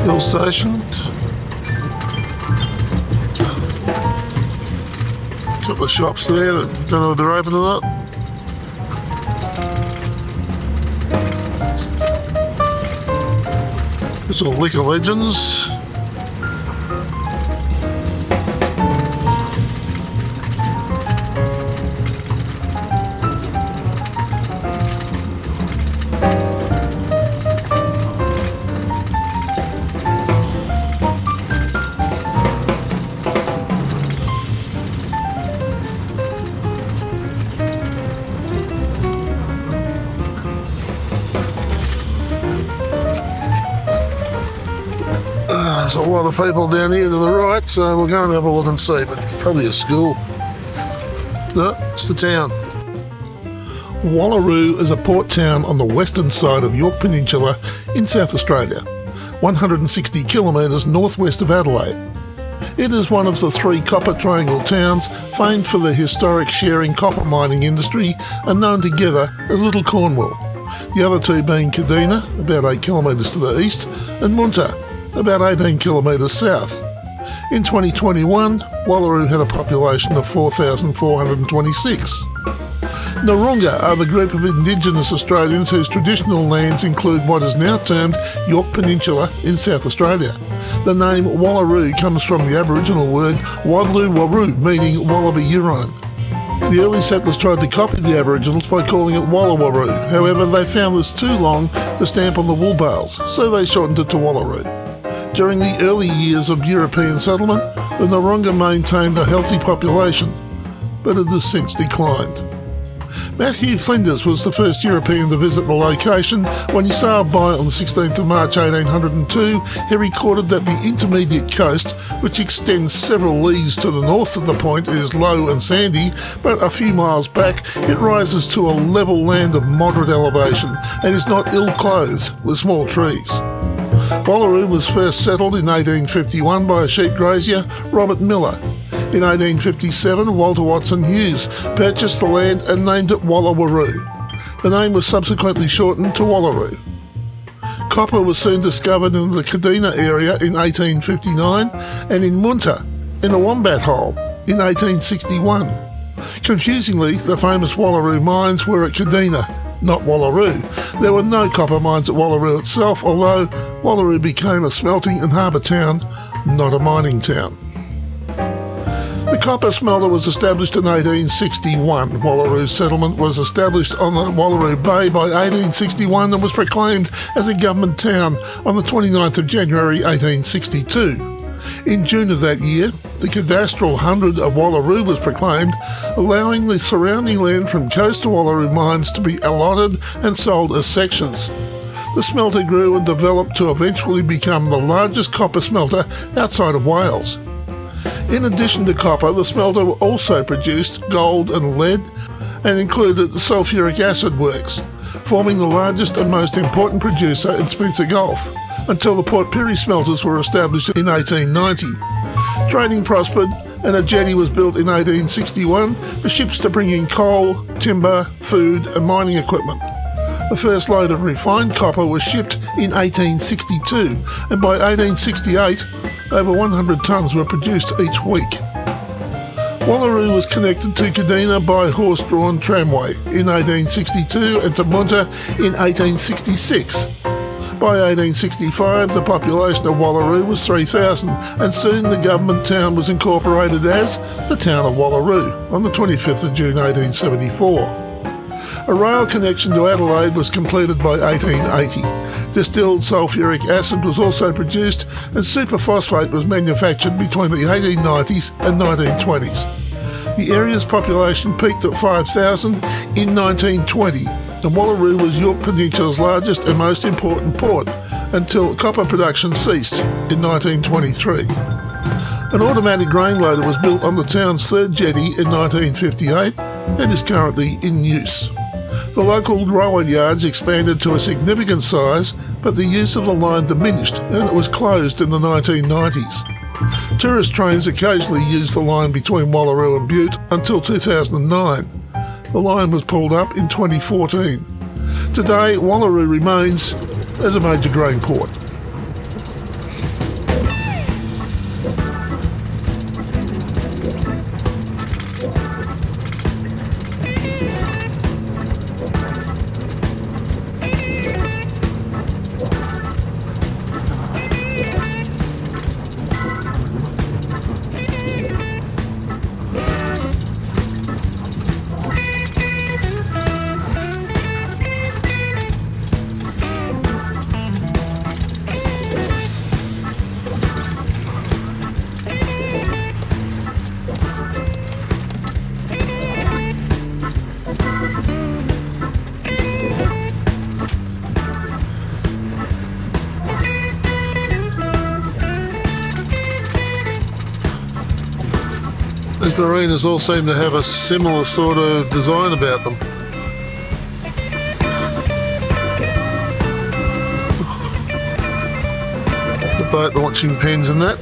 Fuel station. Couple of shops there that don't know if they're open or not. It's all Liquor Legends. There's a lot of people down here to the right, so we'll go and have a look and see, but probably a school. No, it's the town. Wallaroo is a port town on the western side of York Peninsula in South Australia, 160 kilometres northwest of Adelaide. It is one of the three copper triangle towns famed for their historic sharing copper mining industry and known together as Little Cornwall. The other two being Kadina, about 8 kilometres to the east, and Munta, about 18 kilometres south. In 2021, Wallaroo had a population of 4,426. Narunga are the group of Indigenous Australians whose traditional lands include what is now termed York Peninsula in South Australia. The name Wallaroo comes from the Aboriginal word Wadlu-waroo, meaning wallaby urine. The early settlers tried to copy the Aboriginals by calling it Wallaroo. However, they found this too long to stamp on the wool bales, so they shortened it to Wallaroo. During the early years of European settlement, the Narunga maintained a healthy population, but it has since declined. Matthew Flinders was the first European to visit the location. When he sailed by on the 16th of March 1802, he recorded that the intermediate coast, which extends several leagues to the north of the point, is low and sandy, but a few miles back it rises to a level land of moderate elevation and is not ill-clothed with small trees. Wallaroo was first settled in 1851 by a sheep grazier, Robert Miller. In 1857, Walter Watson Hughes purchased the land and named it Wallaroo. The name was subsequently shortened to Wallaroo. Copper was soon discovered in the Kadina area in 1859 and in Munta, in a wombat hole, in 1861. Confusingly, the famous Wallaroo mines were at Kadina, not Wallaroo. There were no copper mines at Wallaroo itself, although Wallaroo became a smelting and harbour town, not a mining town. The copper smelter was established in 1861. Wallaroo's settlement was established on the Wallaroo Bay by 1861 and was proclaimed as a government town on the 29th of January 1862. In June of that year, the cadastral hundred of Wallaroo was proclaimed, allowing the surrounding land from coast to Wallaroo mines to be allotted and sold as sections. The smelter grew and developed to eventually become the largest copper smelter outside of Wales. In addition to copper, the smelter also produced gold and lead and included sulphuric acid works, forming the largest and most important producer in Spencer Gulf, until the Port Pirie smelters were established in 1890. Trading prospered and a jetty was built in 1861 for ships to bring in coal, timber, food and mining equipment. The first load of refined copper was shipped in 1862, and by 1868, over 100 tonnes were produced each week. Wallaroo was connected to Kadina by horse-drawn tramway in 1862 and to Munta in 1866. By 1865, the population of Wallaroo was 3,000, and soon the government town was incorporated as the town of Wallaroo on the 25th of June 1874. A rail connection to Adelaide was completed by 1880. Distilled sulphuric acid was also produced and superphosphate was manufactured between the 1890s and 1920s. The area's population peaked at 5,000 in 1920, and Wallaroo was York Peninsula's largest and most important port until copper production ceased in 1923. An automatic grain loader was built on the town's third jetty in 1958 and is currently in use. The local railway yards expanded to a significant size, but the use of the line diminished and it was closed in the 1990s. Tourist trains occasionally used the line between Wallaroo and Butte until 2009. The line was pulled up in 2014. Today, Wallaroo remains as a major grain port. These marinas all seem to have a similar sort of design about them. The boat launching pens and that.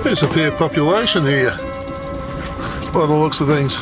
There's a fair population here, by the looks of things.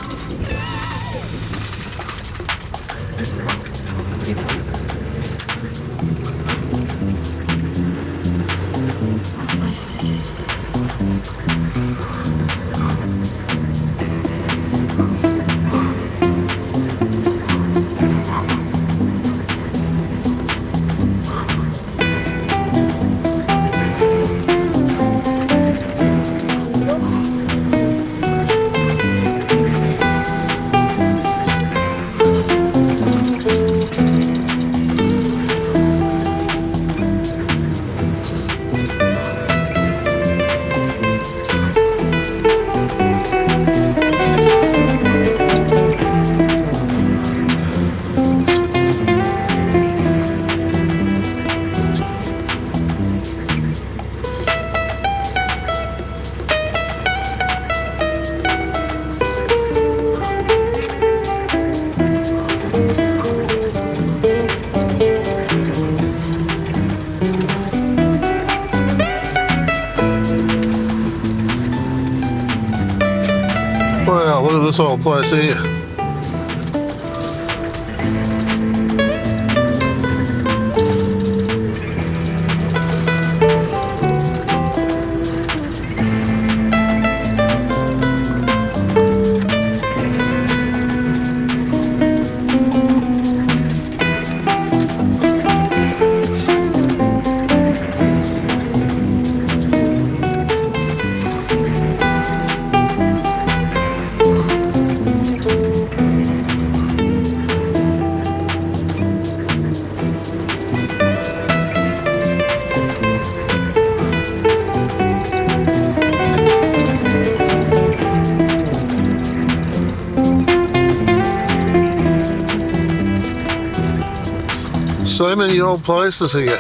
Wow, look at this old place here. So many old places here.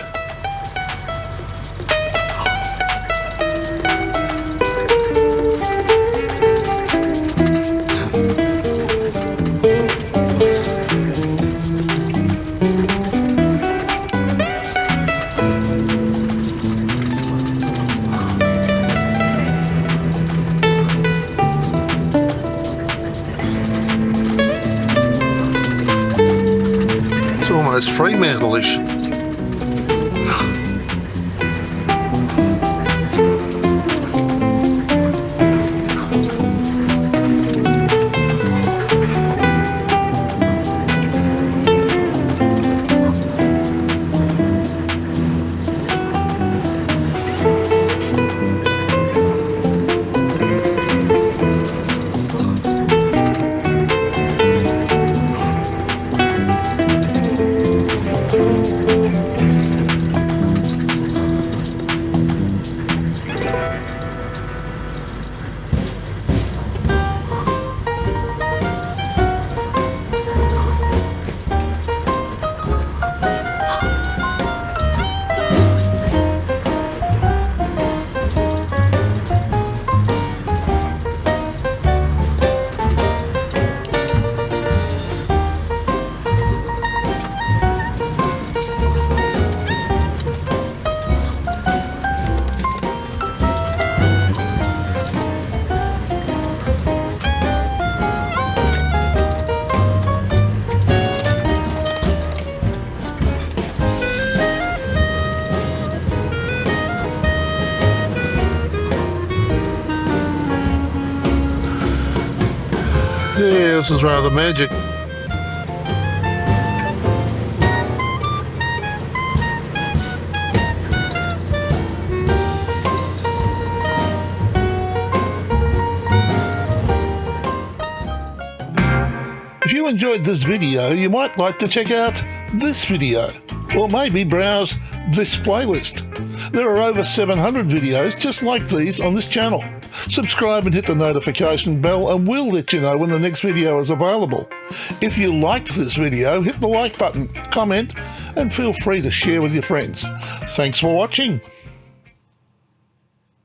It's almost Fremantle-ish. Yeah, this is rather magic. If you enjoyed this video, you might like to check out this video, or maybe browse this playlist. There are over 700 videos just like these on this channel. Subscribe and hit the notification bell and we'll let you know when the next video is available. If you liked this video, hit the like button, comment, and feel free to share with your friends. Thanks for watching.